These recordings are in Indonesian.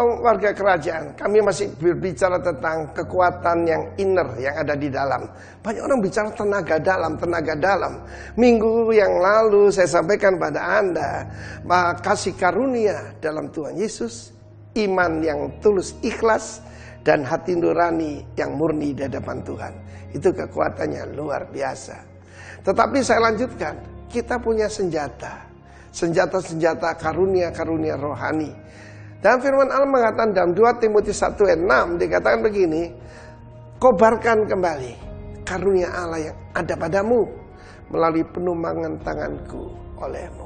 warga kerajaan, kami masih berbicara tentang kekuatan yang inner, yang ada di dalam. Banyak orang bicara tenaga dalam, tenaga dalam. Minggu yang lalu saya sampaikan pada Anda, kasih karunia dalam Tuhan Yesus, iman yang tulus ikhlas, dan hati nurani yang murni di hadapan Tuhan. Itu kekuatannya luar biasa. Tetapi saya lanjutkan, kita punya senjata. Senjata-senjata karunia-karunia rohani. Dan firman Allah mengatakan dalam 2 Timotius 1 ayat 6 dikatakan begini, kobarkan kembali karunia Allah yang ada padamu melalui penumpangan tanganku olehmu.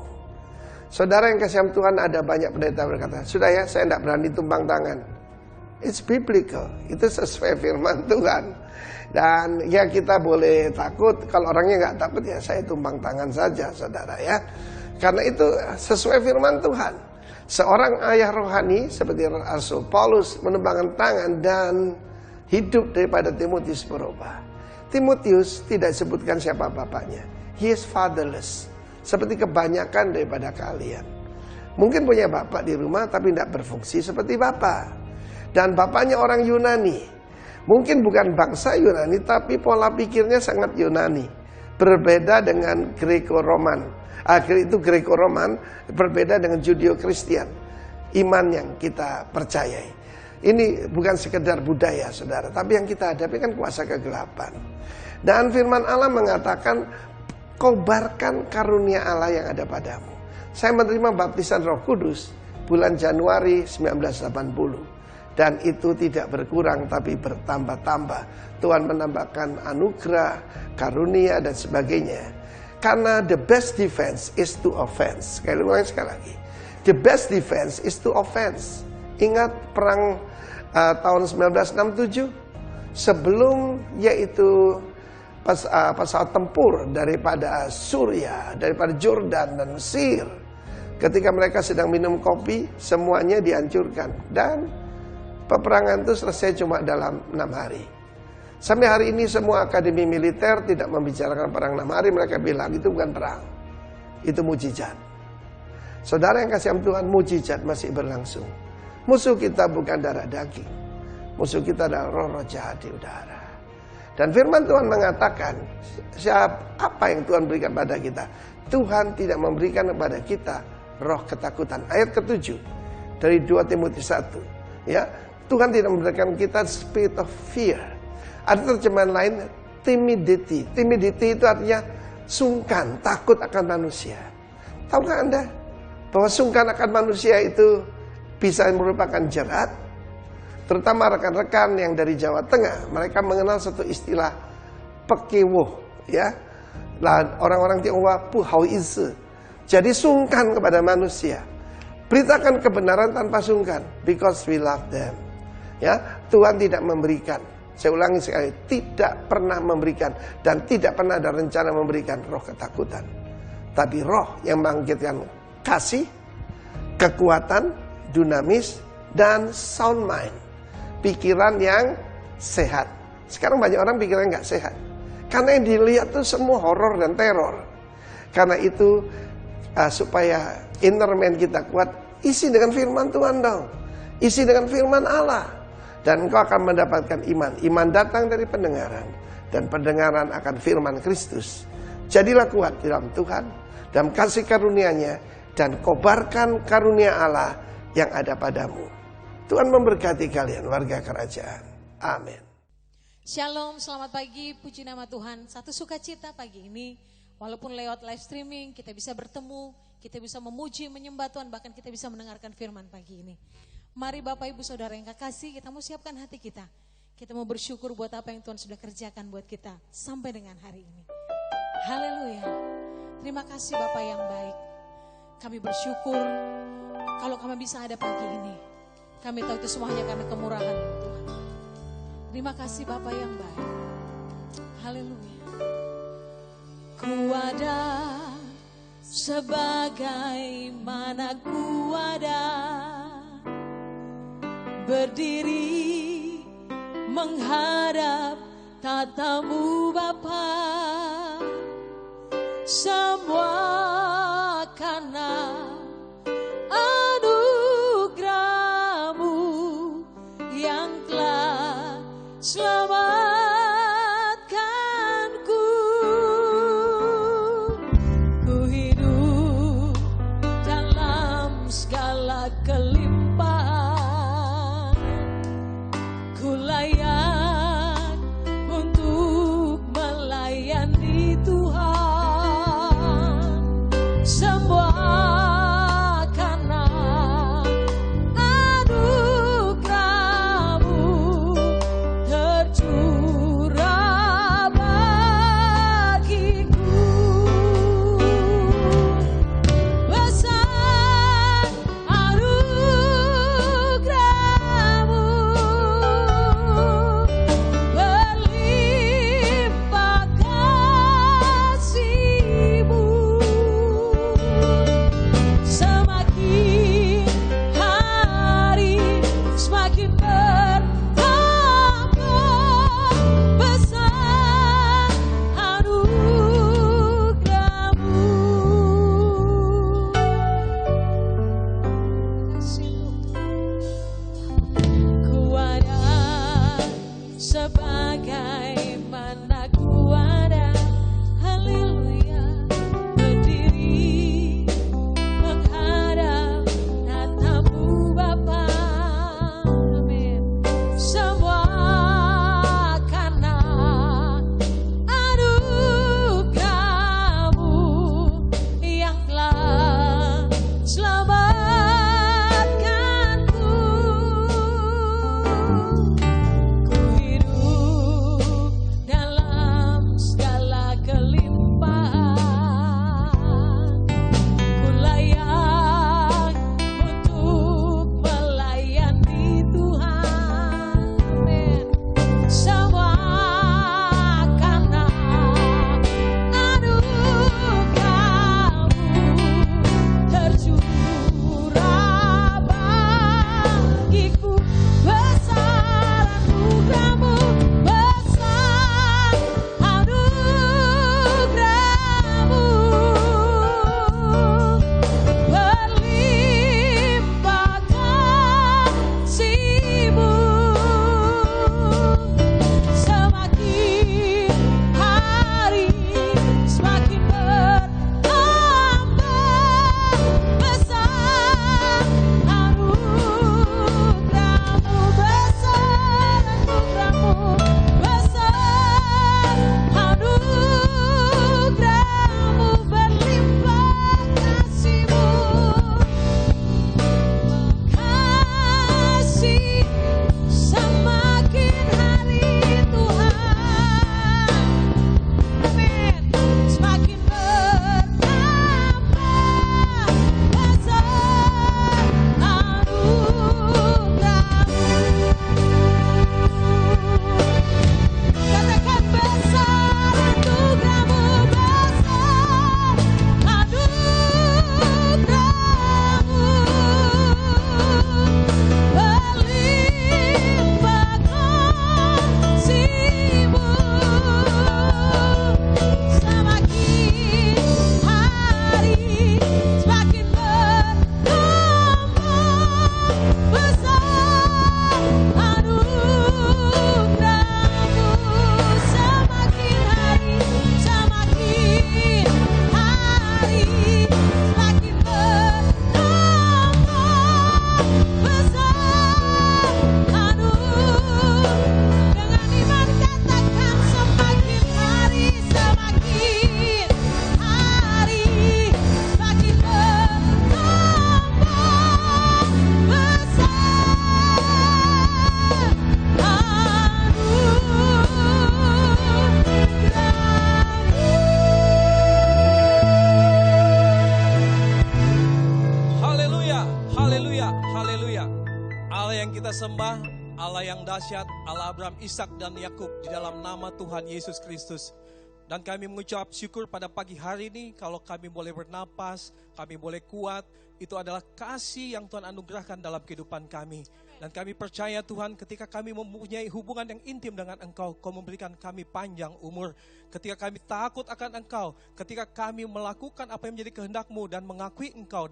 Saudara yang kasih Tuhan, ada banyak pendeta berkata, sudah ya, saya tidak berani tumpang tangan. It's biblical, itu sesuai firman Tuhan. Dan ya kita boleh takut, kalau orangnya nggak takut ya saya tumpang tangan saja, saudara ya. Karena itu sesuai firman Tuhan. Seorang ayah rohani seperti Rasul Paulus menumpangkan tangan dan hidup daripada Timotius berubah. Timotius tidak sebutkan siapa bapaknya. He is fatherless. Seperti kebanyakan daripada kalian. Mungkin punya bapak di rumah tapi tidak berfungsi seperti bapak. Dan bapaknya orang Yunani. Mungkin bukan bangsa Yunani tapi pola pikirnya sangat Yunani. Berbeda dengan Greco-Roman. Akhir itu Greco-Roman berbeda dengan Judeo-Kristian. Iman yang kita percayai. Ini bukan sekedar budaya saudara, tapi yang kita hadapi kan kuasa kegelapan. Dan firman Allah mengatakan, kobarkan karunia Allah yang ada padamu. Saya menerima baptisan Roh Kudus bulan Januari 1980. Dan itu tidak berkurang tapi bertambah-tambah. Tuhan menambahkan anugerah, karunia dan sebagainya. Karena the best defense is to offense. Sekali lagi. The best defense is to offense. Ingat perang tahun 1967? Sebelum yaitu pesawat tempur daripada Suriah, daripada Jordan dan Mesir. Ketika mereka sedang minum kopi, semuanya dihancurkan. Dan peperangan itu selesai cuma dalam 6 hari. Sampai hari ini semua akademi militer tidak membicarakan perang 6 hari. Mereka bilang itu bukan perang, itu mujizat. Saudara yang kasih Tuhan, mujizat masih berlangsung. Musuh kita bukan darah daging. Musuh kita adalah roh-roh jahat di udara. Dan firman Tuhan mengatakan, apa yang Tuhan berikan pada kita? Tuhan tidak memberikan kepada kita roh ketakutan. Ayat ke-7 dari 2 Timotius 1. Ya, Tuhan tidak memberikan kita spirit of fear. Ada terjemahan lain, timidity. Timidity itu artinya sungkan, takut akan manusia. Tahukah Anda bahwa sungkan akan manusia itu bisa merupakan jerat? Terutama rekan-rekan yang dari Jawa Tengah, mereka mengenal satu istilah pekewo, ya. Lah orang-orang Tionghoa puhao isi. Jadi sungkan kepada manusia. Beritakan kebenaran tanpa sungkan, because we love them. Ya, Tuhan tidak memberikan. Saya ulangi sekali, tidak pernah memberikan dan tidak pernah ada rencana memberikan roh ketakutan. Tapi roh yang membangkitkan kasih, kekuatan, dunamis, dan sound mind. Pikiran yang sehat. Sekarang banyak orang pikiran nggak sehat. Karena yang dilihat tuh semua horor dan teror. Karena itu supaya inner man kita kuat, isi dengan firman Tuhan dong. Isi dengan firman Allah. Dan engkau akan mendapatkan iman. Iman datang dari pendengaran. Dan pendengaran akan firman Kristus. Jadilah kuat di dalam Tuhan. Dalam kasih karunia-Nya. Dan kobarkan karunia Allah yang ada padamu. Tuhan memberkati kalian warga kerajaan. Amin. Shalom, selamat pagi. Puji nama Tuhan. Satu sukacita pagi ini. Walaupun lewat live streaming kita bisa bertemu. Kita bisa memuji, menyembah Tuhan. Bahkan kita bisa mendengarkan firman pagi ini. Mari Bapak Ibu Saudara yang kekasih, kita mau siapkan hati kita. Kita mau bersyukur buat apa yang Tuhan sudah kerjakan buat kita sampai dengan hari ini. Haleluya. Terima kasih Bapak yang baik. Kami bersyukur kalau kami bisa ada pagi ini. Kami tahu itu semuanya karena kemurahan Tuhan. Terima kasih Bapak yang baik. Haleluya. Ku ada sebagaimana ku ada. Berdiri menghadap tatamu Bapa, semua karena anugerah-Mu. sembah Allah yang dahsyat, Allah Abraham, Ishak dan Yakub di dalam nama Tuhan Yesus Kristus. Dan kami mengucap syukur pada pagi hari ini kalau kami boleh bernapas, kami boleh kuat. Itu adalah kasih yang Tuhan anugerahkan dalam kehidupan kami. Dan kami percaya Tuhan ketika kami mempunyai hubungan yang intim dengan Engkau, Kau memberikan kami panjang umur. Ketika kami takut akan Engkau, ketika kami melakukan apa yang menjadi kehendak-Mu dan mengakui Engkau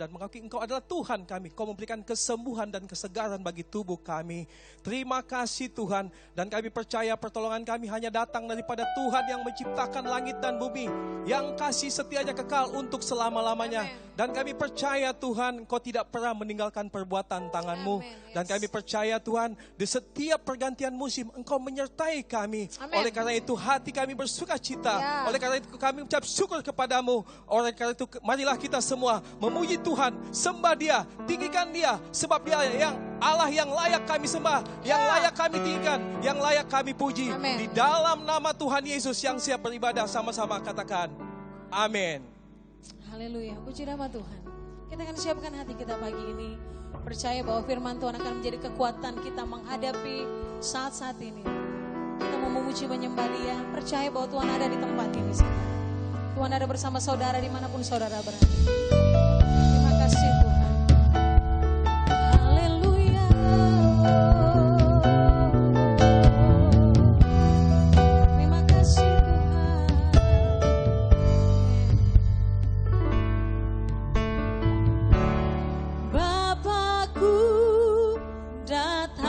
adalah Tuhan kami, Kau memberikan kesembuhan dan kesegaran bagi tubuh kami. Terima kasih Tuhan, dan kami percaya pertolongan kami hanya datang daripada Tuhan yang menciptakan langit dan bumi, yang kasih setianya kekal untuk selama-lamanya. Dan kami percaya Tuhan, Kau tidak pernah meninggalkan perbuatan tangan-Mu. Dan kami percaya Tuhan, di setiap pergantian musim Engkau menyertai kami. Oleh karena itu hati kami bersuka cita. Oleh karena itu kami mengucap syukur kepadamu. Oleh karena itu marilah kita semua memuji Tuhan, sembah Dia, tinggikan Dia, sebab Dia yang Allah yang layak kami sembah, yang layak kami tinggikan, yang layak kami puji. Di dalam nama Tuhan Yesus yang siap beribadah, sama-sama katakan amin. Haleluya, puji nama Tuhan. Kita akan siapkan hati kita pagi ini, percaya bahwa firman Tuhan akan menjadi kekuatan kita menghadapi saat-saat ini. Kita mau memuji menyembah Dia, percaya bahwa Tuhan ada di tempat ini sekarang. Tuhan ada bersama saudara dimanapun saudara berada. Terima kasih Tuhan. Haleluya. Terima kasih Tuhan. Bapakku datang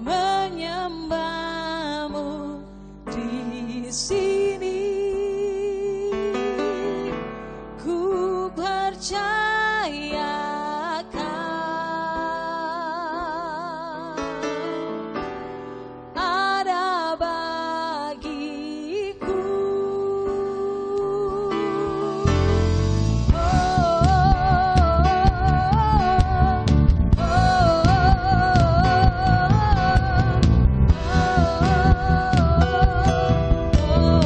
menyembahmu di sini. Ku percayakan ada bagiku. Oh,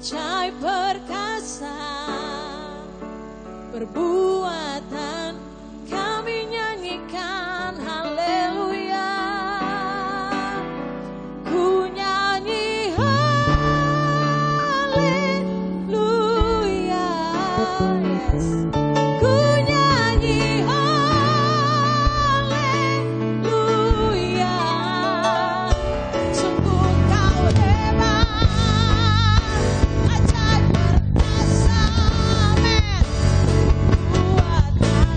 ajaib perkasa, perbuatan kami nyanyikan haleluya. Ku nyanyi haleluya, yes. Ku nyanyi haleluya. Sungguh kau hebat, ajaib perkasa, men. Buatan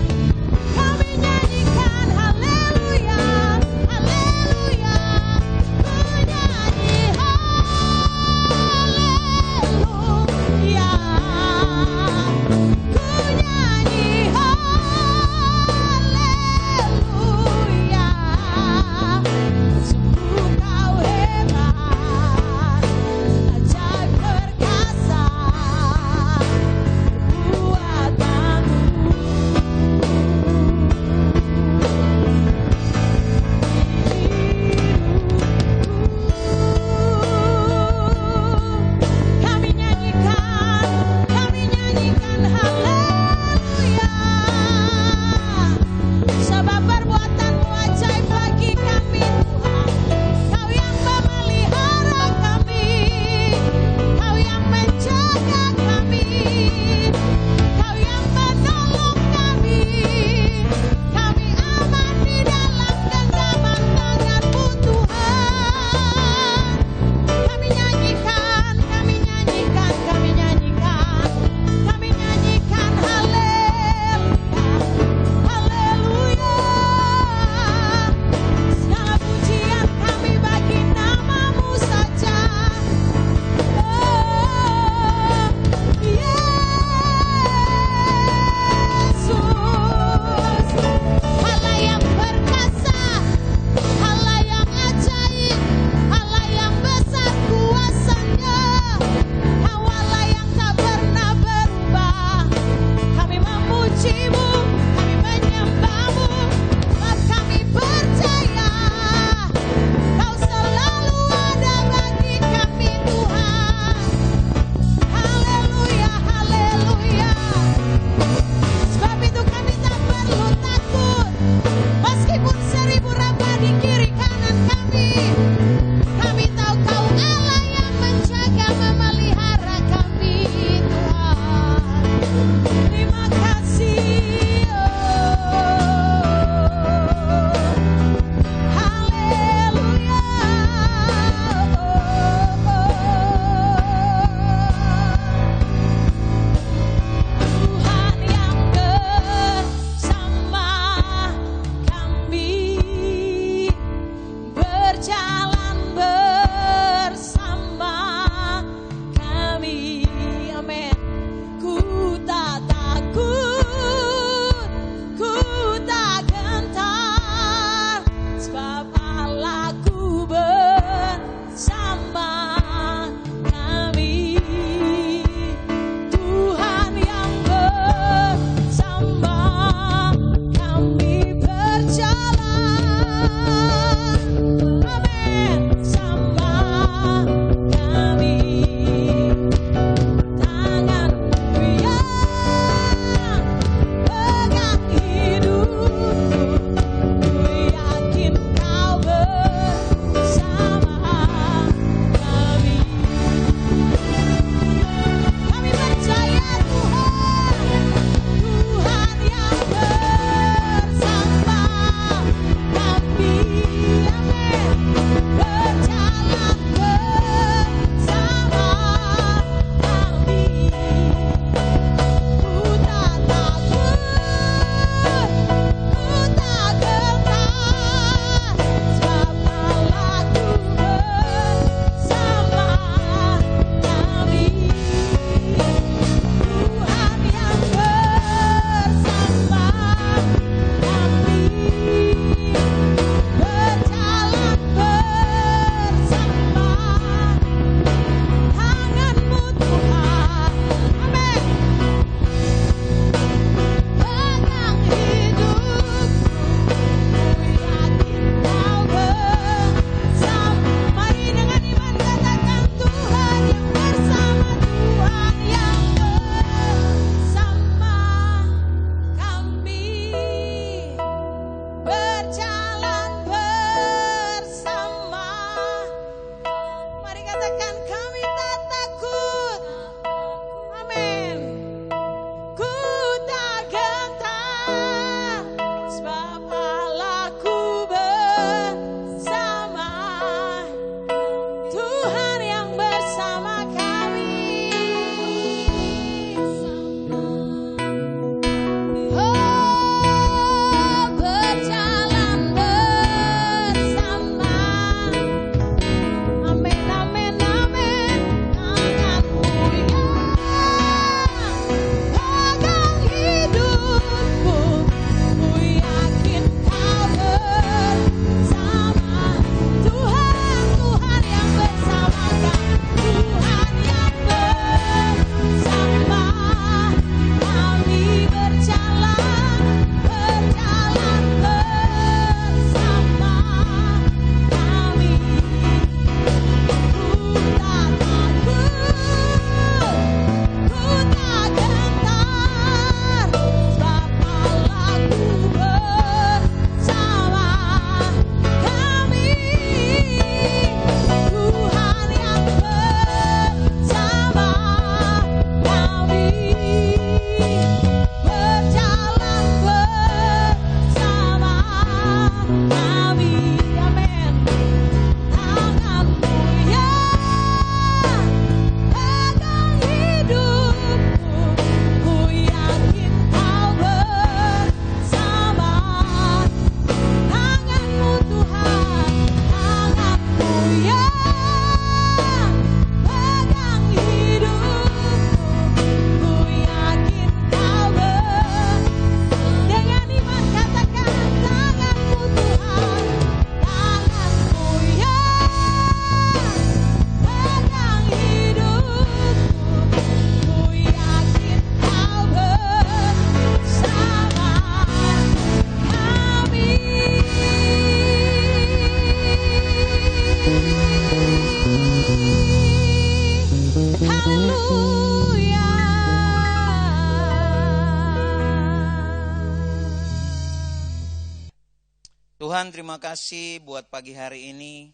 Tuhan, terima kasih buat pagi hari ini.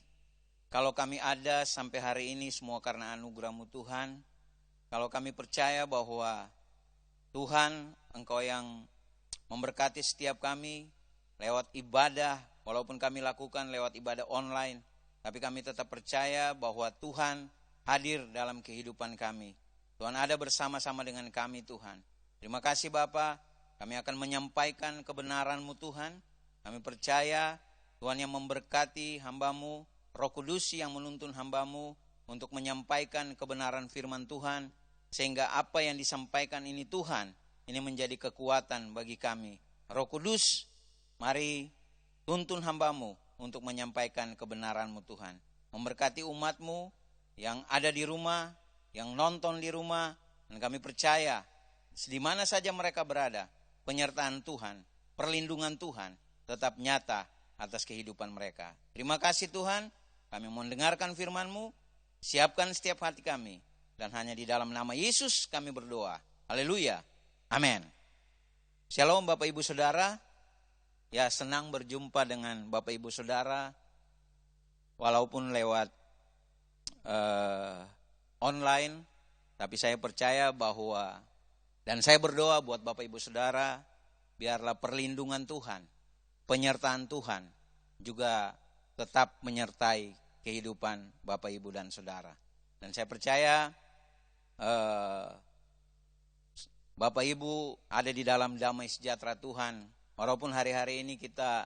Kalau kami ada sampai hari ini semua karena anugerah-Mu Tuhan. Kalau kami percaya bahwa Tuhan, Engkau yang memberkati setiap kami lewat ibadah, walaupun kami lakukan lewat ibadah online, tapi kami tetap percaya bahwa Tuhan hadir dalam kehidupan kami. Tuhan ada bersama-sama dengan kami, Tuhan. Terima kasih Bapa, kami akan menyampaikan kebenaran-Mu Tuhan. Kami percaya Tuhan yang memberkati hamba-Mu, Roh Kudus yang menuntun hamba-Mu untuk menyampaikan kebenaran firman Tuhan, sehingga apa yang disampaikan ini Tuhan, ini menjadi kekuatan bagi kami. Roh Kudus, mari tuntun hamba-Mu untuk menyampaikan kebenaran-Mu Tuhan. Memberkati umat-Mu yang ada di rumah, yang nonton di rumah, dan kami percaya di mana saja mereka berada, penyertaan Tuhan, perlindungan Tuhan tetap nyata atas kehidupan mereka. Terima kasih Tuhan, kami mendengarkan firman-Mu, siapkan setiap hati kami, dan hanya di dalam nama Yesus kami berdoa. Haleluya, amin. Shalom Bapak Ibu Saudara, ya senang berjumpa dengan Bapak Ibu Saudara, walaupun lewat online, tapi saya percaya bahwa, dan saya berdoa buat Bapak Ibu Saudara, biarlah perlindungan Tuhan, penyertaan Tuhan juga tetap menyertai kehidupan Bapak Ibu dan Saudara. Dan saya percaya Bapak Ibu ada di dalam damai sejahtera Tuhan. Walaupun hari-hari ini kita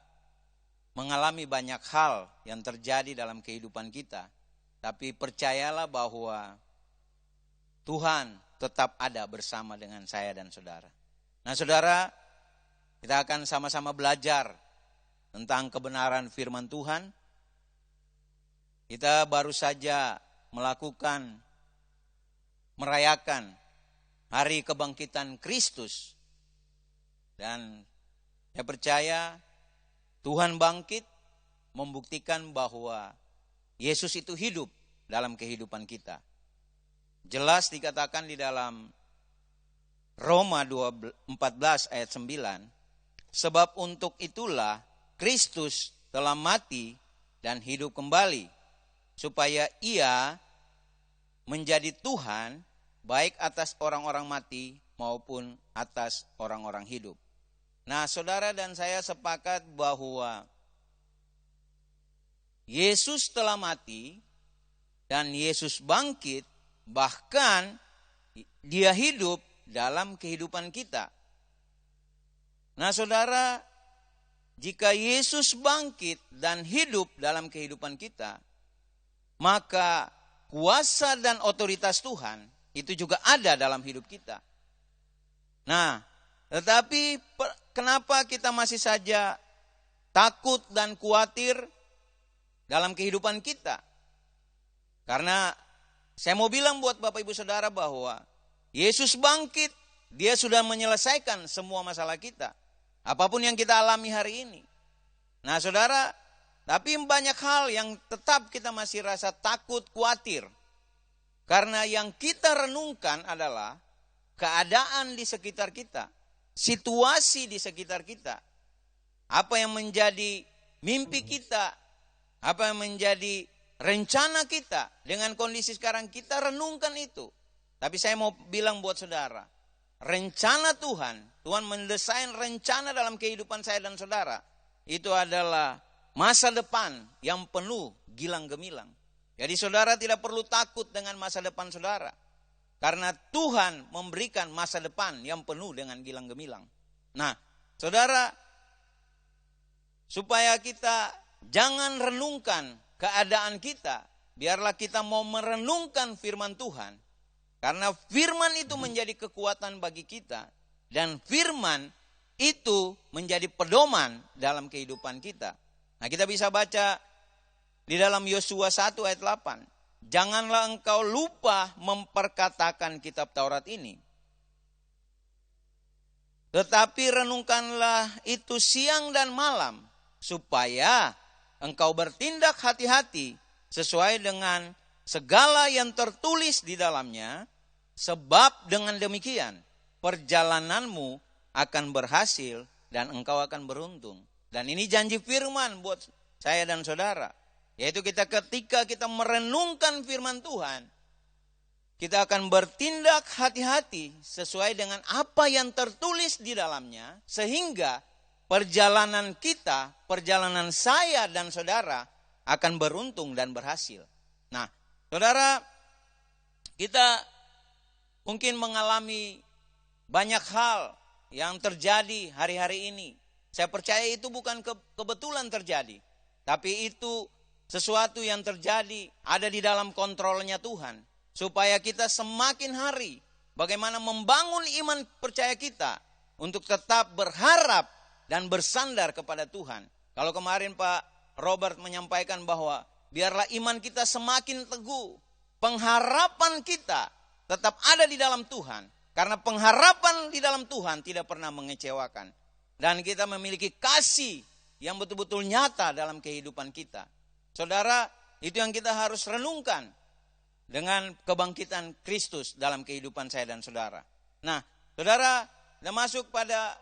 mengalami banyak hal yang terjadi dalam kehidupan kita, tapi percayalah bahwa Tuhan tetap ada bersama dengan saya dan saudara. Nah saudara, kita akan sama-sama belajar tentang kebenaran firman Tuhan. Kita baru saja merayakan hari kebangkitan Kristus. Dan saya percaya Tuhan bangkit membuktikan bahwa Yesus itu hidup dalam kehidupan kita. Jelas dikatakan di dalam Roma 14 ayat 9, sebab untuk itulah Kristus telah mati dan hidup kembali, supaya ia menjadi Tuhan baik atas orang-orang mati maupun atas orang-orang hidup. Nah, saudara dan saya sepakat bahwa Yesus telah mati dan Yesus bangkit, bahkan dia hidup dalam kehidupan kita. Nah, saudara, jika Yesus bangkit dan hidup dalam kehidupan kita, maka kuasa dan otoritas Tuhan itu juga ada dalam hidup kita. Nah, tetapi kenapa kita masih saja takut dan khawatir dalam kehidupan kita? Karena saya mau bilang buat Bapak Ibu Saudara bahwa Yesus bangkit, dia sudah menyelesaikan semua masalah kita. Apapun yang kita alami hari ini. Nah saudara, tapi banyak hal yang tetap kita masih rasa takut, khawatir. Karena yang kita renungkan adalah keadaan di sekitar kita. Situasi di sekitar kita. Apa yang menjadi mimpi kita. Apa yang menjadi rencana kita. Dengan kondisi sekarang kita renungkan itu. Tapi saya mau bilang buat saudara. Rencana Tuhan mendesain rencana dalam kehidupan saya dan saudara. Itu adalah masa depan yang penuh gilang gemilang. Jadi saudara tidak perlu takut dengan masa depan saudara. Karena Tuhan memberikan masa depan yang penuh dengan gilang gemilang. Nah saudara, supaya kita jangan renungkan keadaan kita, biarlah kita mau merenungkan firman Tuhan. Karena firman itu menjadi kekuatan bagi kita. Dan firman itu menjadi pedoman dalam kehidupan kita. Nah kita bisa baca di dalam Yosua 1 ayat 8. Janganlah engkau lupa memperkatakan kitab Taurat ini. Tetapi renungkanlah itu siang dan malam. Supaya engkau bertindak hati-hati sesuai dengan segala yang tertulis di dalamnya, sebab dengan demikian perjalananmu akan berhasil dan engkau akan beruntung. Dan ini janji firman buat saya dan saudara. Yaitu ketika kita merenungkan firman Tuhan, kita akan bertindak hati-hati sesuai dengan apa yang tertulis di dalamnya. Sehingga perjalanan kita, perjalanan saya dan saudara akan beruntung dan berhasil. Nah, saudara, kita mungkin mengalami banyak hal yang terjadi hari-hari ini. Saya percaya itu bukan kebetulan terjadi. Tapi itu sesuatu yang terjadi ada di dalam kontrolnya Tuhan. Supaya kita semakin hari bagaimana membangun iman percaya kita untuk tetap berharap dan bersandar kepada Tuhan. Kalau kemarin Pak Robert menyampaikan bahwa biarlah iman kita semakin teguh. Pengharapan kita tetap ada di dalam Tuhan. Karena pengharapan di dalam Tuhan tidak pernah mengecewakan. Dan kita memiliki kasih yang betul-betul nyata dalam kehidupan kita. Saudara, itu yang kita harus renungkan dengan kebangkitan Kristus dalam kehidupan saya dan saudara. Nah, saudara, kita masuk pada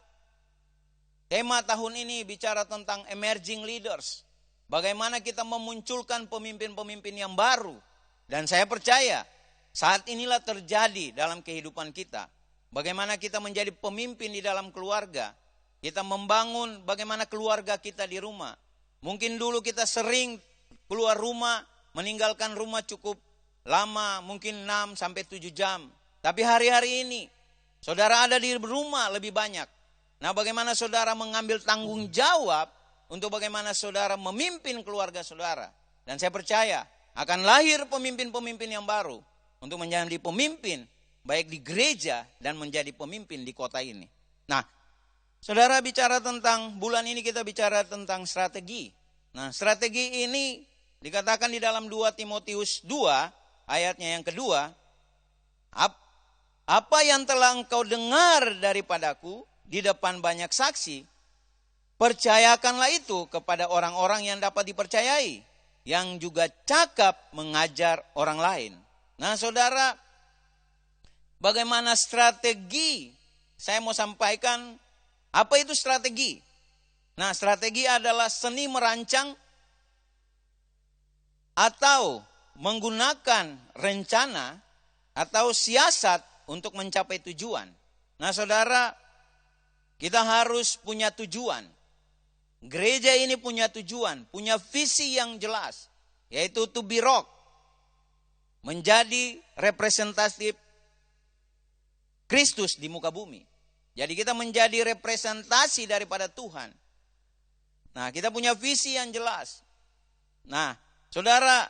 tema tahun ini bicara tentang emerging leaders. Bagaimana kita memunculkan pemimpin-pemimpin yang baru. Dan saya percaya saat inilah terjadi dalam kehidupan kita. Bagaimana kita menjadi pemimpin di dalam keluarga. Kita membangun bagaimana keluarga kita di rumah. Mungkin dulu kita sering keluar rumah, meninggalkan rumah cukup lama, mungkin 6 sampai 7 jam. Tapi hari-hari ini, saudara ada di rumah lebih banyak. Nah, bagaimana saudara mengambil tanggung jawab untuk bagaimana saudara memimpin keluarga saudara. Dan saya percaya akan lahir pemimpin-pemimpin yang baru untuk menjadi pemimpin baik di gereja dan menjadi pemimpin di kota ini. Nah, saudara bicara tentang bulan ini kita bicara tentang strategi. Nah, strategi ini dikatakan di dalam 2 Timotius 2 ayatnya yang kedua. Apa yang telah engkau dengar daripadaku di depan banyak saksi, percayakanlah itu kepada orang-orang yang dapat dipercayai, yang juga cakap mengajar orang lain. Nah, saudara, bagaimana strategi? Saya mau sampaikan, apa itu strategi? Nah, strategi adalah seni merancang atau menggunakan rencana atau siasat untuk mencapai tujuan. Nah, saudara, kita harus punya tujuan. Gereja ini punya tujuan, punya visi yang jelas, yaitu to be rock, menjadi representatif Kristus di muka bumi. Jadi kita menjadi representasi daripada Tuhan. Nah, kita punya visi yang jelas. Nah, saudara,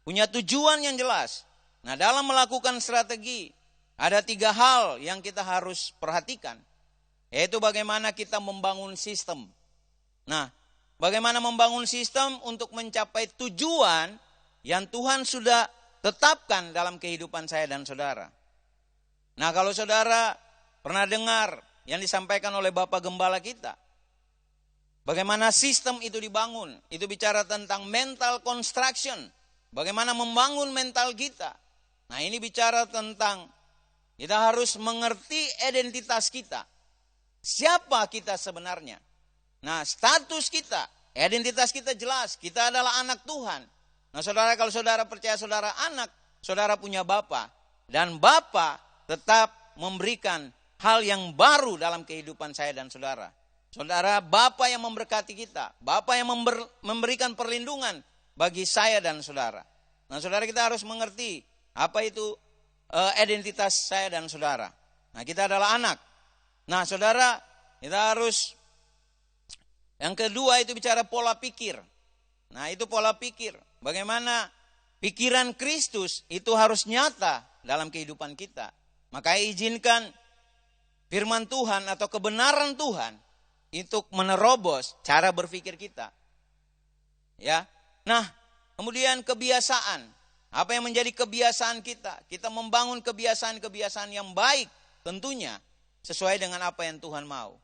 punya tujuan yang jelas. Nah, dalam melakukan strategi, ada 3 hal yang kita harus perhatikan. Yaitu bagaimana kita membangun sistem. Nah, bagaimana membangun sistem untuk mencapai tujuan yang Tuhan sudah tetapkan dalam kehidupan saya dan saudara. Nah, kalau saudara pernah dengar yang disampaikan oleh Bapak Gembala kita, bagaimana sistem itu dibangun, itu bicara tentang mental construction, bagaimana membangun mental kita. Nah, ini bicara tentang kita harus mengerti identitas kita. Siapa kita sebenarnya? Nah, status kita, identitas kita jelas, kita adalah anak Tuhan. Nah, saudara, kalau saudara percaya saudara anak, saudara punya Bapa. Dan Bapa tetap memberikan hal yang baru dalam kehidupan saya dan saudara. Saudara, Bapa yang memberkati kita, Bapa yang memberikan perlindungan bagi saya dan saudara. Nah, saudara, kita harus mengerti apa itu identitas saya dan saudara. Nah, kita adalah anak. Nah, saudara, kita harus, yang kedua itu bicara pola pikir. Nah, itu pola pikir. Bagaimana pikiran Kristus itu harus nyata dalam kehidupan kita. Maka izinkan firman Tuhan atau kebenaran Tuhan untuk menerobos cara berpikir kita. Ya. Nah, kemudian kebiasaan. Apa yang menjadi kebiasaan kita? Kita membangun kebiasaan-kebiasaan yang baik tentunya sesuai dengan apa yang Tuhan mau.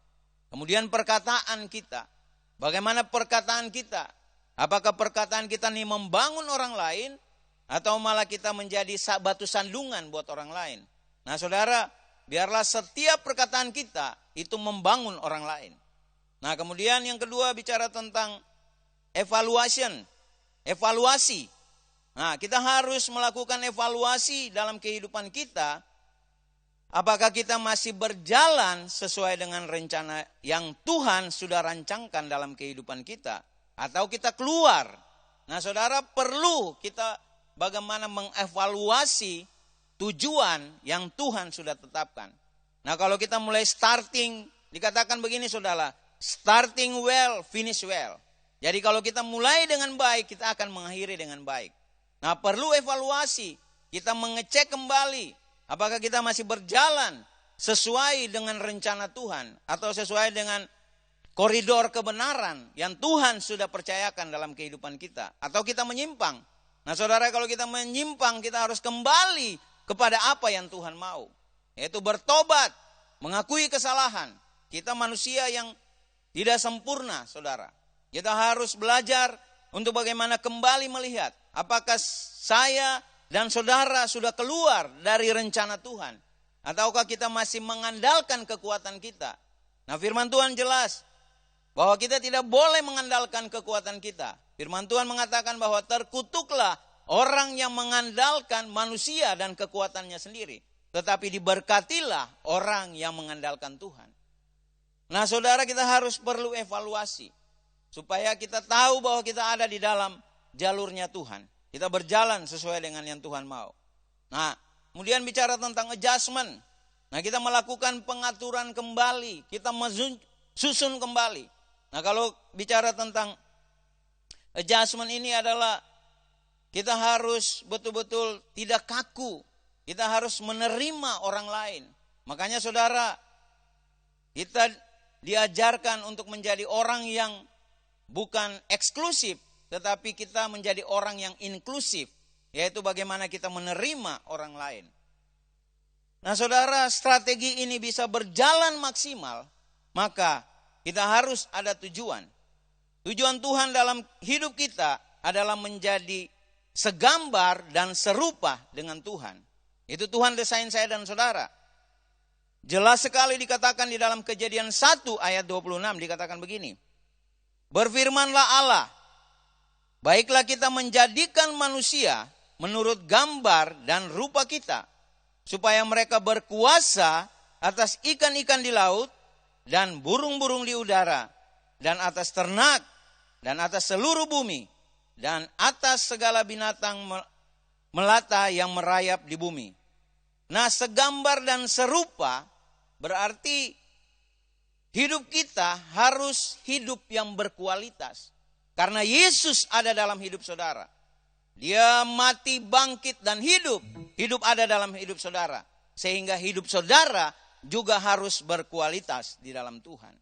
Kemudian perkataan kita. Bagaimana perkataan kita? Apakah perkataan kita ini membangun orang lain atau malah kita menjadi batu sandungan buat orang lain? Nah, saudara, biarlah setiap perkataan kita itu membangun orang lain. Nah, kemudian yang kedua bicara tentang evaluasi. Nah, kita harus melakukan evaluasi dalam kehidupan kita. Apakah kita masih berjalan sesuai dengan rencana yang Tuhan sudah rancangkan dalam kehidupan kita? Atau kita keluar? Nah, saudara, perlu kita bagaimana mengevaluasi tujuan yang Tuhan sudah tetapkan. Nah, kalau kita mulai starting, dikatakan begini saudara, starting well, finish well. Jadi kalau kita mulai dengan baik, kita akan mengakhiri dengan baik. Nah, perlu evaluasi, kita mengecek kembali. Apakah kita masih berjalan sesuai dengan rencana Tuhan atau sesuai dengan koridor kebenaran yang Tuhan sudah percayakan dalam kehidupan kita, atau kita menyimpang. Nah, saudara, kalau kita menyimpang, kita harus kembali kepada apa yang Tuhan mau, yaitu bertobat, mengakui kesalahan. Kita manusia yang tidak sempurna, saudara. Kita harus belajar untuk bagaimana kembali melihat apakah saya dan saudara sudah keluar dari rencana Tuhan, ataukah kita masih mengandalkan kekuatan kita. Nah, firman Tuhan jelas bahwa kita tidak boleh mengandalkan kekuatan kita. Firman Tuhan mengatakan bahwa terkutuklah orang yang mengandalkan manusia dan kekuatannya sendiri, tetapi diberkatilah orang yang mengandalkan Tuhan. Nah, saudara, kita harus perlu evaluasi supaya kita tahu bahwa kita ada di dalam jalurnya Tuhan. Kita berjalan sesuai dengan yang Tuhan mau. Nah, kemudian bicara tentang adjustment. Nah, kita melakukan pengaturan kembali. Kita susun kembali. Nah, kalau bicara tentang adjustment ini adalah kita harus betul-betul tidak kaku. Kita harus menerima orang lain. Makanya saudara, kita diajarkan untuk menjadi orang yang bukan eksklusif, tetapi kita menjadi orang yang inklusif, yaitu bagaimana kita menerima orang lain. Nah, saudara, strategi ini bisa berjalan maksimal, maka kita harus ada tujuan. Tujuan Tuhan dalam hidup kita adalah menjadi segambar dan serupa dengan Tuhan. Itu Tuhan desain saya dan saudara. Jelas sekali dikatakan di dalam Kejadian 1 ayat 26, dikatakan begini. Berfirmanlah Allah, baiklah kita menjadikan manusia menurut gambar dan rupa kita, supaya mereka berkuasa atas ikan-ikan di laut dan burung-burung di udara, dan atas ternak, dan atas seluruh bumi, dan atas segala binatang melata yang merayap di bumi. Nah, segambar dan serupa berarti hidup kita harus hidup yang berkualitas. Karena Yesus ada dalam hidup saudara. Dia mati, bangkit, dan hidup. Hidup ada dalam hidup saudara. Sehingga hidup saudara juga harus berkualitas di dalam Tuhan.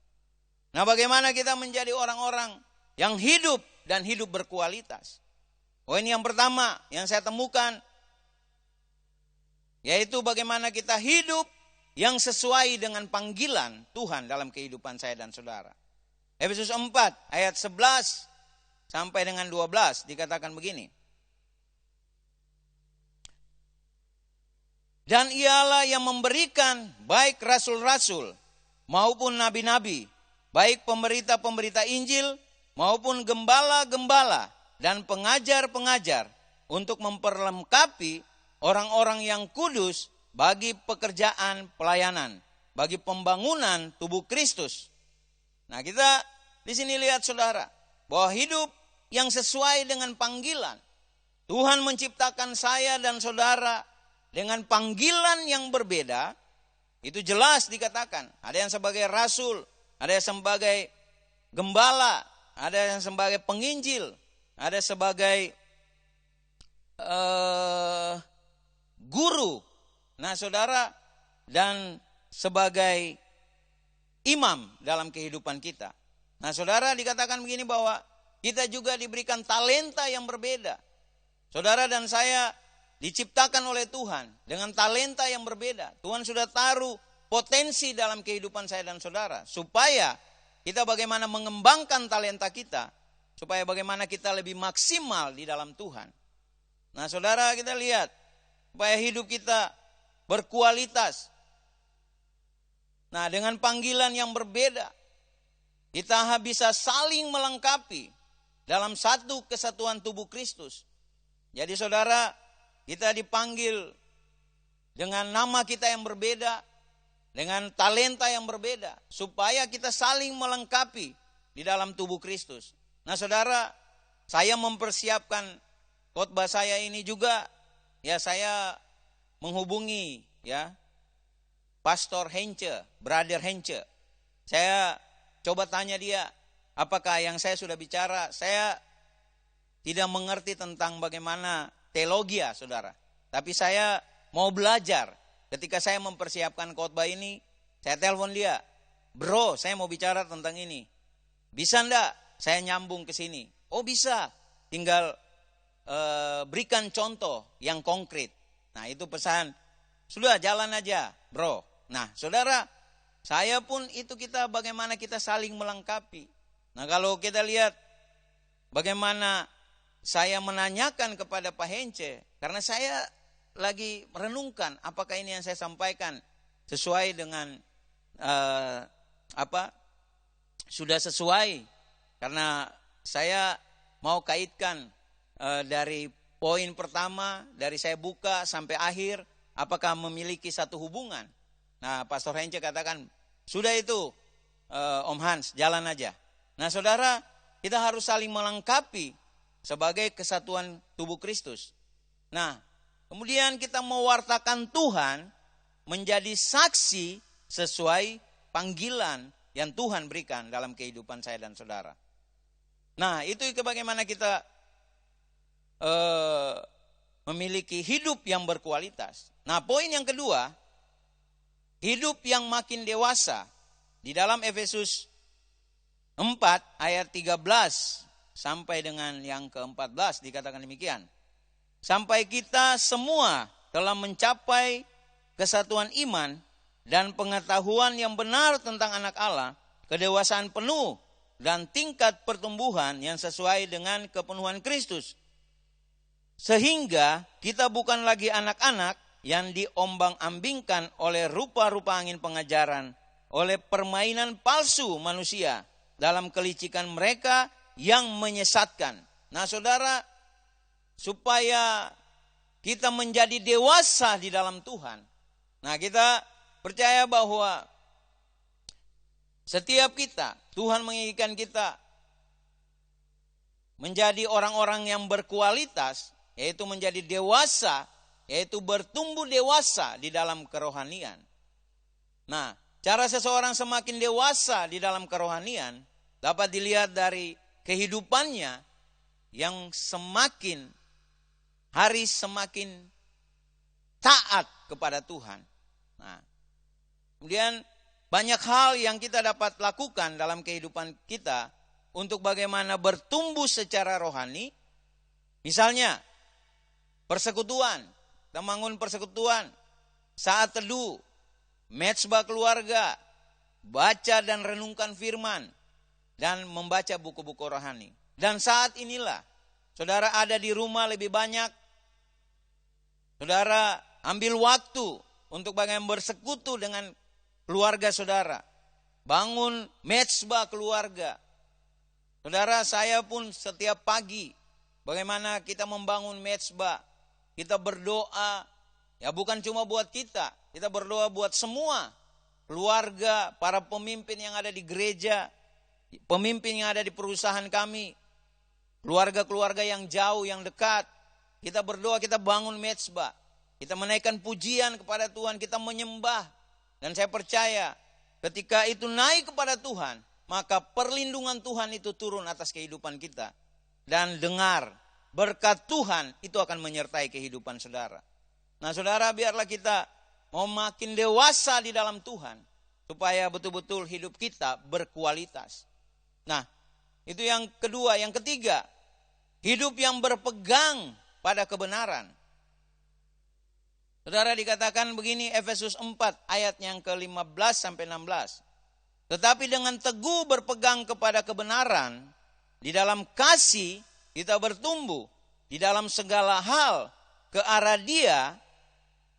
Nah, bagaimana kita menjadi orang-orang yang hidup dan hidup berkualitas? Oh, ini yang pertama yang saya temukan. Yaitu bagaimana kita hidup yang sesuai dengan panggilan Tuhan dalam kehidupan saya dan saudara. Efesus 4 ayat 11 sampai dengan 12 dikatakan begini. Dan ialah yang memberikan baik rasul-rasul maupun nabi-nabi, baik pemberita-pemberita Injil maupun gembala-gembala dan pengajar-pengajar untuk memperlengkapi orang-orang yang kudus bagi pekerjaan pelayanan, bagi pembangunan tubuh Kristus. Nah, kita di sini lihat saudara, bahwa hidup yang sesuai dengan panggilan. Tuhan menciptakan saya dan saudara dengan panggilan yang berbeda. Itu jelas dikatakan. Ada yang sebagai rasul, ada yang sebagai gembala, ada yang sebagai penginjil, ada sebagai guru. Nah, saudara, dan sebagai imam dalam kehidupan kita. Nah, saudara, dikatakan begini bahwa kita juga diberikan talenta yang berbeda. Saudara dan saya diciptakan oleh Tuhan dengan talenta yang berbeda. Tuhan sudah taruh potensi dalam kehidupan saya dan saudara. Supaya kita bagaimana mengembangkan talenta kita. Supaya bagaimana kita lebih maksimal di dalam Tuhan. Nah, saudara, kita lihat. Supaya hidup kita berkualitas. Nah, dengan panggilan yang berbeda. Kita bisa saling melengkapi dalam satu kesatuan tubuh Kristus. Jadi saudara, kita dipanggil dengan nama kita yang berbeda, dengan talenta yang berbeda, supaya kita saling melengkapi di dalam tubuh Kristus. Nah saudara, saya mempersiapkan khotbah saya ini juga, ya saya menghubungi ya Pastor Hence, Brother Hence. Saya coba tanya dia, apakah yang saya sudah bicara, saya tidak mengerti tentang bagaimana teologi ya saudara. Tapi saya mau belajar. Ketika saya mempersiapkan khotbah ini, saya telepon dia, bro saya mau bicara tentang ini. Bisa enggak saya nyambung ke sini? Oh bisa, tinggal berikan contoh yang konkret. Nah itu pesan, sudah jalan aja bro. Nah saudara, saya pun itu kita bagaimana kita saling melengkapi. Nah kalau kita lihat bagaimana saya menanyakan kepada Pak Hence, karena saya lagi merenungkan apakah ini yang saya sampaikan sesuai dengan sudah sesuai, karena saya mau kaitkan dari poin pertama, dari saya buka sampai akhir, apakah memiliki satu hubungan. Nah Pastor Hence katakan, sudah itu Om Hans, jalan aja. Nah saudara, kita harus saling melengkapi sebagai kesatuan tubuh Kristus. Nah kemudian kita mewartakan Tuhan menjadi saksi sesuai panggilan yang Tuhan berikan dalam kehidupan saya dan saudara. Nah itu bagaimana kita memiliki hidup yang berkualitas. Nah poin yang kedua, hidup yang makin dewasa. Di dalam Efesus 4 ayat 13 sampai dengan yang ke-14 dikatakan demikian. Sampai kita semua telah mencapai kesatuan iman dan pengetahuan yang benar tentang anak Allah, kedewasaan penuh dan tingkat pertumbuhan yang sesuai dengan kepenuhan Kristus. Sehingga kita bukan lagi anak-anak yang diombang-ambingkan oleh rupa-rupa angin pengajaran, oleh permainan palsu manusia dalam kelicikan mereka yang menyesatkan. Nah saudara, supaya kita menjadi dewasa di dalam Tuhan. Nah kita percaya bahwa setiap kita, Tuhan menginginkan kita menjadi orang-orang yang berkualitas, yaitu menjadi dewasa, yaitu bertumbuh dewasa di dalam kerohanian. Nah, cara seseorang semakin dewasa di dalam kerohanian dapat dilihat dari kehidupannya yang semakin hari semakin taat kepada Tuhan. Nah, kemudian banyak hal yang kita dapat lakukan dalam kehidupan kita untuk bagaimana bertumbuh secara rohani. Misalnya, persekutuan, kita bangun persekutuan, saat teduh, mezbah keluarga, baca dan renungkan firman, dan membaca buku-buku rohani. Dan saat inilah, saudara ada di rumah lebih banyak, saudara ambil waktu untuk bagaimana bersekutu dengan keluarga saudara. Bangun mezbah keluarga. Saudara, saya pun setiap pagi, bagaimana kita membangun mezbah, kita berdoa, ya bukan cuma buat kita berdoa buat semua keluarga, para pemimpin yang ada di gereja, pemimpin yang ada di perusahaan kami, keluarga-keluarga yang jauh, yang dekat. Kita berdoa, kita bangun mezbah, kita menaikkan pujian kepada Tuhan, kita menyembah. Dan saya percaya ketika itu naik kepada Tuhan, maka perlindungan Tuhan itu turun atas kehidupan kita. Dan dengar, berkat Tuhan itu akan menyertai kehidupan saudara. Nah saudara, biarlah kita mau makin dewasa di dalam Tuhan, supaya betul-betul hidup kita berkualitas. Nah, itu yang kedua. Yang ketiga, hidup yang berpegang pada kebenaran. Saudara, dikatakan begini, Efesus 4 ayat yang ke-15 sampai 16. Tetapi dengan teguh berpegang kepada kebenaran, di dalam kasih kita bertumbuh di dalam segala hal ke arah Dia,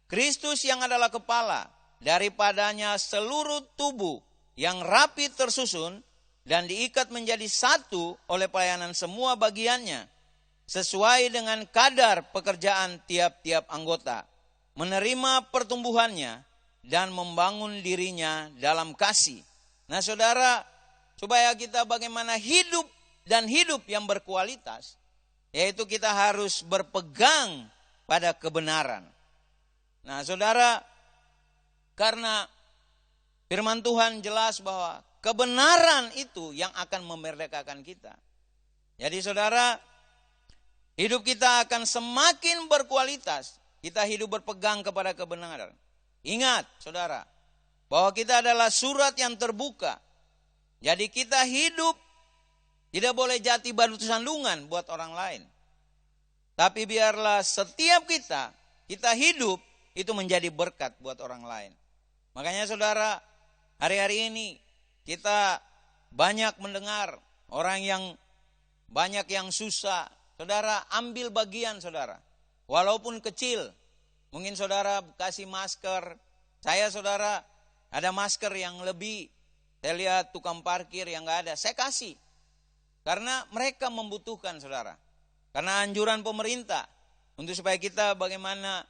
Kristus yang adalah kepala, daripadanya seluruh tubuh yang rapi tersusun dan diikat menjadi satu oleh pelayanan semua bagiannya, sesuai dengan kadar pekerjaan tiap-tiap anggota, menerima pertumbuhannya dan membangun dirinya dalam kasih. Nah saudara, supaya kita bagaimana hidup dan hidup yang berkualitas, yaitu kita harus berpegang pada kebenaran. Nah saudara, karena firman Tuhan jelas bahwa kebenaran itu yang akan memerdekakan kita. Jadi saudara, hidup kita akan semakin berkualitas. Kita hidup berpegang kepada kebenaran. Ingat saudara, bahwa kita adalah surat yang terbuka. Jadi kita hidup tidak boleh jati batu sandungan buat orang lain. Tapi biarlah setiap kita hidup itu menjadi berkat buat orang lain. Makanya saudara, hari-hari ini kita banyak mendengar orang yang banyak yang susah. Saudara, ambil bagian saudara. Walaupun kecil. Mungkin saudara kasih masker. Saya saudara ada masker yang lebih. Saya lihat tukang parkir yang gak ada. Saya kasih. Karena mereka membutuhkan saudara. Karena anjuran pemerintah. Untuk supaya kita bagaimana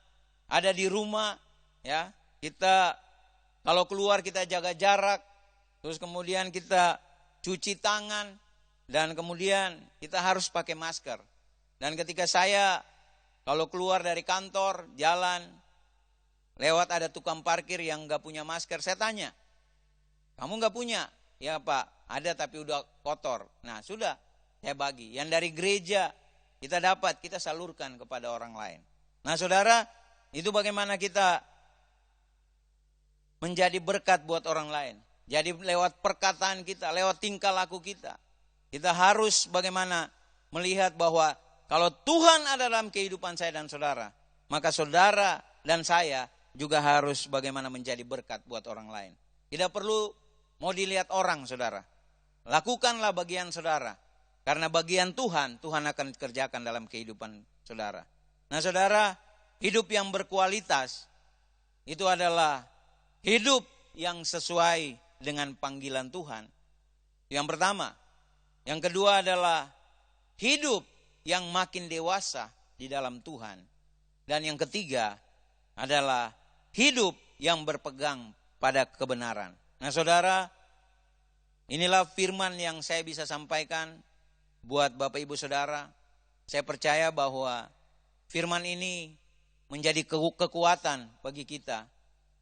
ada di rumah. Ya, kita kalau keluar kita jaga jarak. Terus kemudian kita cuci tangan. Dan kemudian kita harus pakai masker. Dan ketika saya kalau keluar dari kantor, jalan, lewat ada tukang parkir yang gak punya masker. Saya tanya, kamu gak punya? Ya Pak, ada tapi udah kotor. Nah sudah, saya bagi. Yang dari gereja kita dapat, kita salurkan kepada orang lain. Nah saudara, itu bagaimana kita menjadi berkat buat orang lain. Jadi lewat perkataan kita, lewat tingkah laku kita. Kita harus bagaimana melihat bahwa kalau Tuhan ada dalam kehidupan saya dan saudara, maka saudara dan saya juga harus bagaimana menjadi berkat buat orang lain. Tidak perlu mau dilihat orang saudara. Lakukanlah bagian saudara. Karena bagian Tuhan, Tuhan akan kerjakan dalam kehidupan saudara. Nah saudara, hidup yang berkualitas itu adalah hidup yang sesuai dengan panggilan Tuhan. Yang pertama. Yang kedua adalah hidup yang makin dewasa di dalam Tuhan. Dan yang ketiga adalah hidup yang berpegang pada kebenaran. Nah saudara, inilah firman yang saya bisa sampaikan buat Bapak Ibu Saudara. Saya percaya bahwa firman ini menjadi kekuatan bagi kita.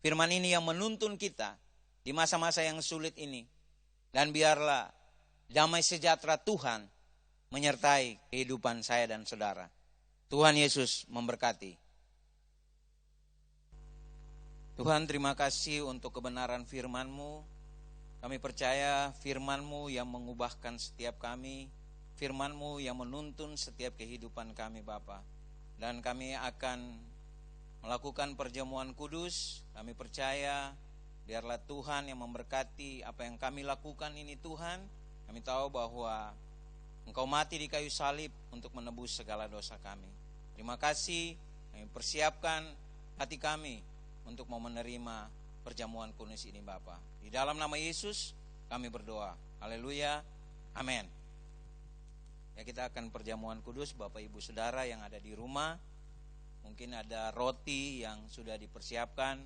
Firman ini yang menuntun kita di masa-masa yang sulit ini. Dan biarlah damai sejahtera Tuhan menyertai kehidupan saya dan saudara. Tuhan Yesus memberkati. Tuhan, terima kasih untuk kebenaran firman-Mu. Kami percaya firman-Mu yang mengubahkan setiap kami, firman-Mu yang menuntun setiap kehidupan kami Bapa. Dan kami akan melakukan perjamuan kudus. Kami percaya biarlah Tuhan yang memberkati apa yang kami lakukan ini Tuhan. Kami tahu bahwa Engkau mati di kayu salib untuk menebus segala dosa kami. Terima kasih, kami persiapkan hati kami untuk mau menerima perjamuan kudus ini Bapa. Di dalam nama Yesus kami berdoa. Haleluya. Amin. Ya, kita akan perjamuan kudus Bapak Ibu Saudara yang ada di rumah. Mungkin ada roti yang sudah dipersiapkan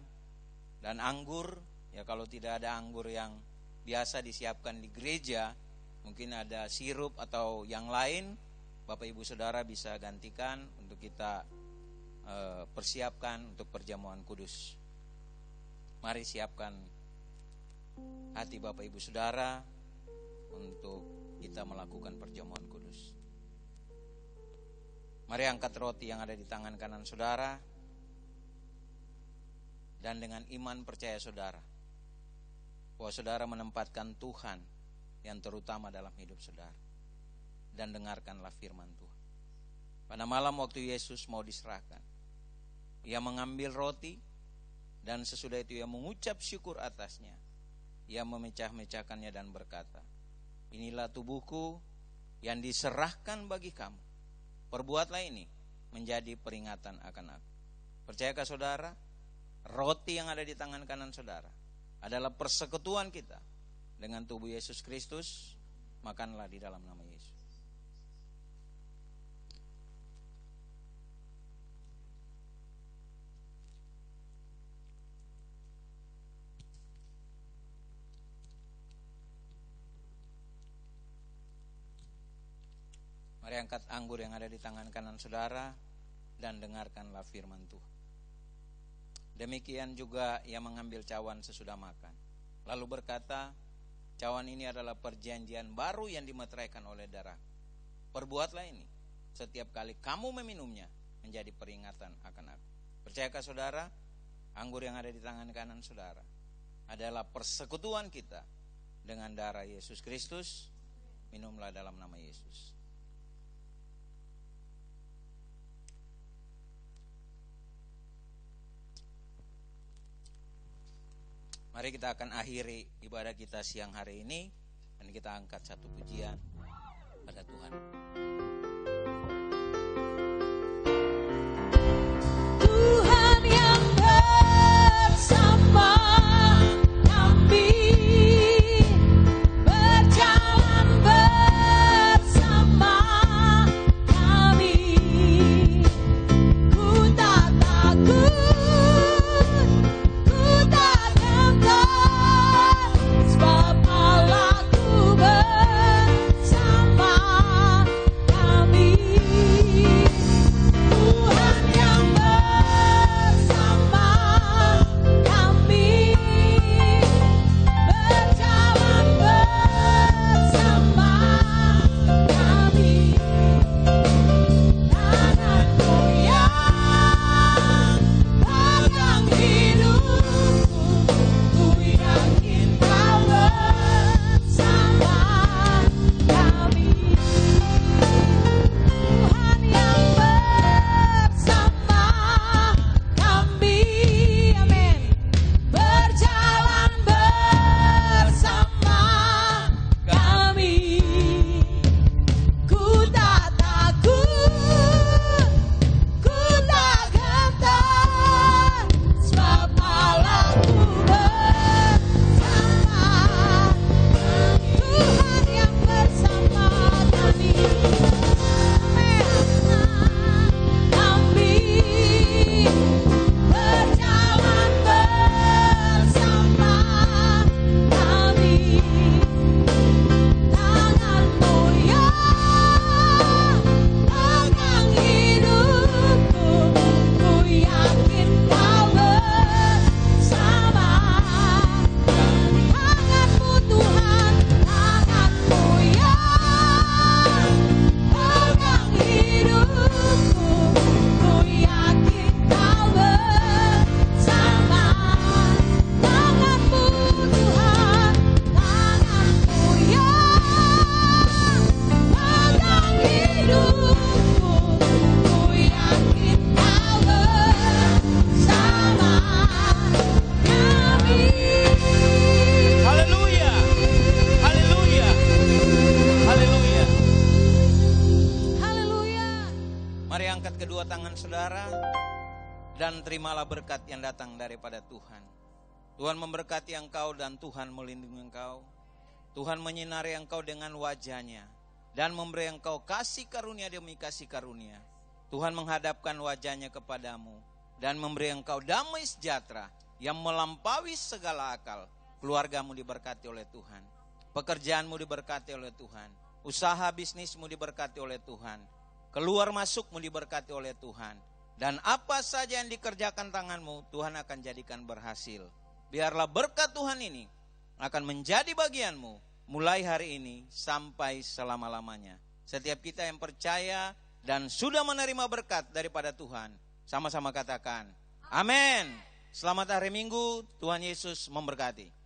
dan anggur. Ya, kalau tidak ada anggur yang biasa disiapkan di gereja, mungkin ada sirup atau yang lain, Bapak Ibu Saudara bisa gantikan untuk kita persiapkan untuk perjamuan kudus. Mari siapkan hati Bapak Ibu Saudara untuk kita melakukan perjamuan kudus. Mari angkat roti yang ada di tangan kanan saudara, dan dengan iman percaya saudara bahwa saudara menempatkan Tuhan yang terutama dalam hidup saudara. Dan dengarkanlah firman Tuhan. Pada malam waktu Yesus mau diserahkan, Ia mengambil roti, dan sesudah itu Ia mengucap syukur atasnya. Ia memecah-mecahkannya dan berkata, inilah tubuhku yang diserahkan bagi kamu. Perbuatlah ini menjadi peringatan akan aku. Percayakah saudara? Roti yang ada di tangan kanan saudara adalah persekutuan kita dengan tubuh Yesus Kristus. makanlah di dalam nama Yesus. Mari angkat anggur yang ada di tangan kanan saudara dan dengarkanlah firman Tuhan. Demikian juga ia mengambil cawan sesudah makan, lalu berkata, cawan ini adalah perjanjian baru yang dimeteraikan oleh darah. Perbuatlah ini setiap kali kamu meminumnya menjadi peringatan akan aku. Percayakah saudara, anggur yang ada di tangan kanan saudara adalah persekutuan kita dengan darah Yesus Kristus? Minumlah dalam nama Yesus. Mari kita akan akhiri ibadah kita siang hari ini dan kita angkat satu pujian pada Tuhan. Tuhan yang bersama kami, berjalan bersama kami. Ku tak takut, ku tak gentar, sebab Allahku bersama kami. Tuhan yang bersama kami, berjalan bersama kami. Tanganmu yang pegang hidupku, ku yakin kau bersama kami. Tuhan yang bersama kami, amin. Berjalan bersama kami. Ku tak takut, ku tak gentar, sebab Allahku bersama kami. Tuhan yang bersama kami, kami berjalan bersama kami. Tanganmu yang pegang hidupku, ku yakin kau bersama kami. Tanganmu Tuhan, tanganmu yang pegang hidupku, ku yakin kau bersama. Tanganmu Tuhan, tanganmu yang pegang hidupku, ku yakin kau bersama kami. Haleluya, haleluya, haleluya. Haleluya. Mari angkat kedua tangan saudara dan terimalah berkat yang datang daripada Tuhan. Tuhan memberkati engkau dan Tuhan melindungi engkau. Tuhan menyinari engkau dengan wajahnya dan memberi engkau kasih karunia demi kasih karunia. Tuhan menghadapkan wajahnya kepadamu dan memberi engkau damai sejahtera yang melampaui segala akal. Keluargamu diberkati oleh Tuhan, pekerjaanmu diberkati oleh Tuhan, usaha bisnismu diberkati oleh Tuhan, keluar masukmu diberkati oleh Tuhan, dan apa saja yang dikerjakan tanganmu Tuhan akan jadikan berhasil. Biarlah berkat Tuhan ini akan menjadi bagianmu mulai hari ini sampai selama-lamanya. Setiap kita yang percaya dan sudah menerima berkat daripada Tuhan, sama-sama katakan amin. Selamat hari Minggu, Tuhan Yesus memberkati.